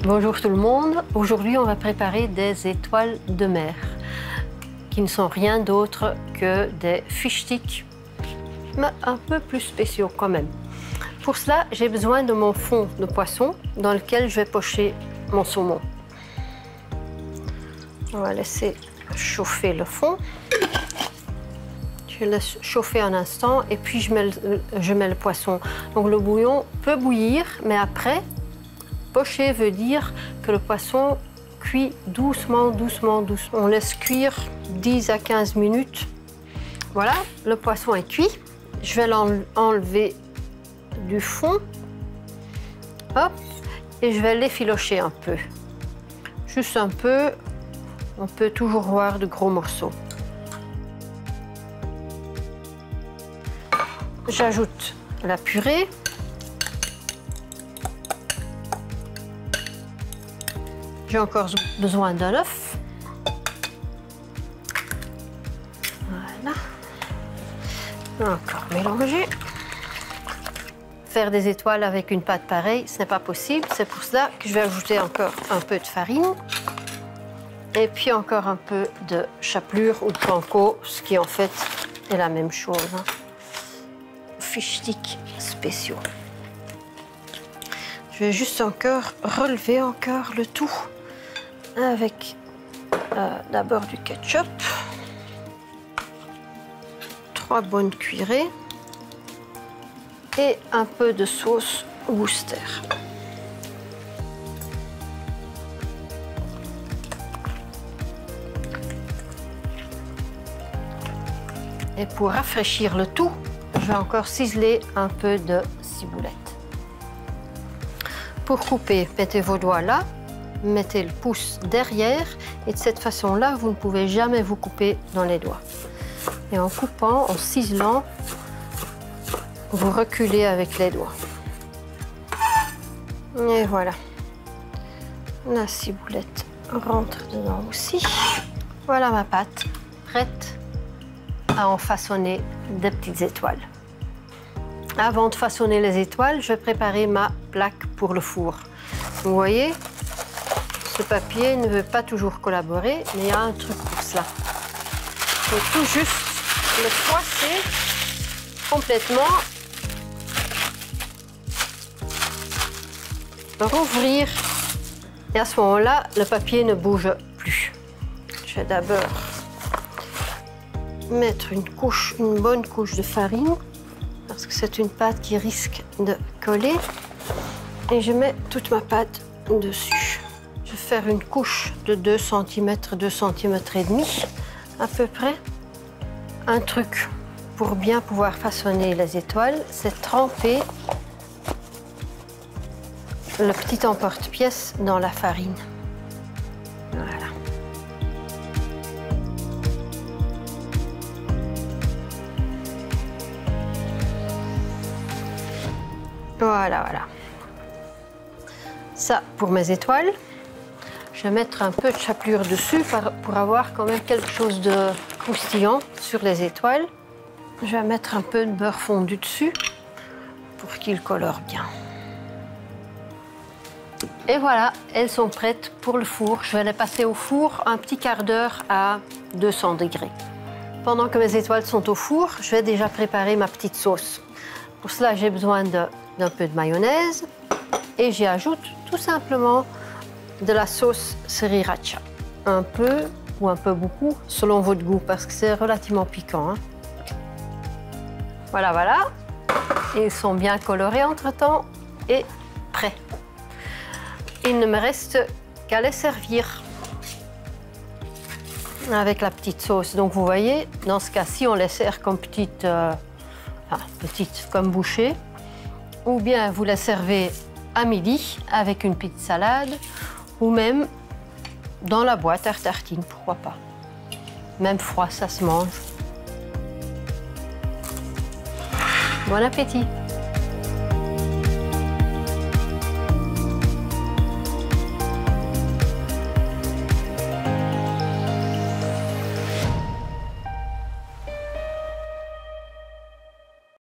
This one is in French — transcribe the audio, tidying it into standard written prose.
Bonjour tout le monde, aujourd'hui on va préparer des étoiles de mer qui ne sont rien d'autre que des fish sticks, mais un peu plus spéciaux quand même. Pour cela, j'ai besoin de mon fond de poisson dans lequel je vais pocher mon saumon. On va laisser chauffer le fond. Je laisse chauffer un instant et puis je mets le poisson. Donc le bouillon peut bouillir, mais après, pocher veut dire que le poisson cuit doucement, doucement, doucement. On laisse cuire 10 à 15 minutes. Voilà, le poisson est cuit. Je vais l'enlever du fond. Hop, et je vais l'effilocher un peu. Juste un peu. On peut toujours voir de gros morceaux. J'ajoute la purée. J'ai encore besoin d'un œuf. Voilà. Encore mélanger. Faire des étoiles avec une pâte pareille, ce n'est pas possible. C'est pour cela que je vais ajouter encore un peu de farine. Et puis encore un peu de chapelure ou de panko, ce qui en fait est la même chose. Fish sticks spéciaux. Je vais juste encore relever le tout avec d'abord du ketchup, 3 bonnes cuillerées et un peu de sauce Worcester. Et pour rafraîchir le tout, je vais encore ciseler un peu de ciboulette. Pour couper, mettez vos doigts là, mettez le pouce derrière et de cette façon-là, vous ne pouvez jamais vous couper dans les doigts. Et en coupant, en ciselant, vous reculez avec les doigts. Et voilà. La ciboulette rentre dedans aussi. Voilà ma pâte, prête à en façonner des petites étoiles. Avant de façonner les étoiles, je vais préparer ma plaque pour le four. Vous voyez, ce papier ne veut pas toujours collaborer, mais il y a un truc pour cela. Il faut tout juste le froisser complètement, rouvrir, et à ce moment-là, le papier ne bouge plus. Je vais d'abord mettre une bonne couche de farine, parce que c'est une pâte qui risque de coller. Et je mets toute ma pâte dessus. Je vais faire une couche de 2 cm, 2 cm et demi, à peu près. Un truc pour bien pouvoir façonner les étoiles, c'est tremper le petit emporte-pièce dans la farine. Voilà. Voilà, voilà. Ça, pour mes étoiles, je vais mettre un peu de chapelure dessus pour avoir quand même quelque chose de croustillant sur les étoiles. Je vais mettre un peu de beurre fondu dessus pour qu'il colore bien. Et voilà, elles sont prêtes pour le four. Je vais les passer au four un petit quart d'heure à 200 degrés. Pendant que mes étoiles sont au four, je vais déjà préparer ma petite sauce. Pour cela, j'ai besoin d'un peu de mayonnaise et j'y ajoute tout simplement de la sauce sriracha. Un peu ou un peu beaucoup, selon votre goût, parce que c'est relativement piquant. Voilà, voilà. Ils sont bien colorés entre-temps et prêts. Il ne me reste qu'à les servir avec la petite sauce. Donc vous voyez, dans ce cas-ci, on les sert comme petites comme bouchées. Ou bien vous les servez à midi avec une petite salade, ou même dans la boîte à tartines, pourquoi pas. Même froid, ça se mange. Bon appétit!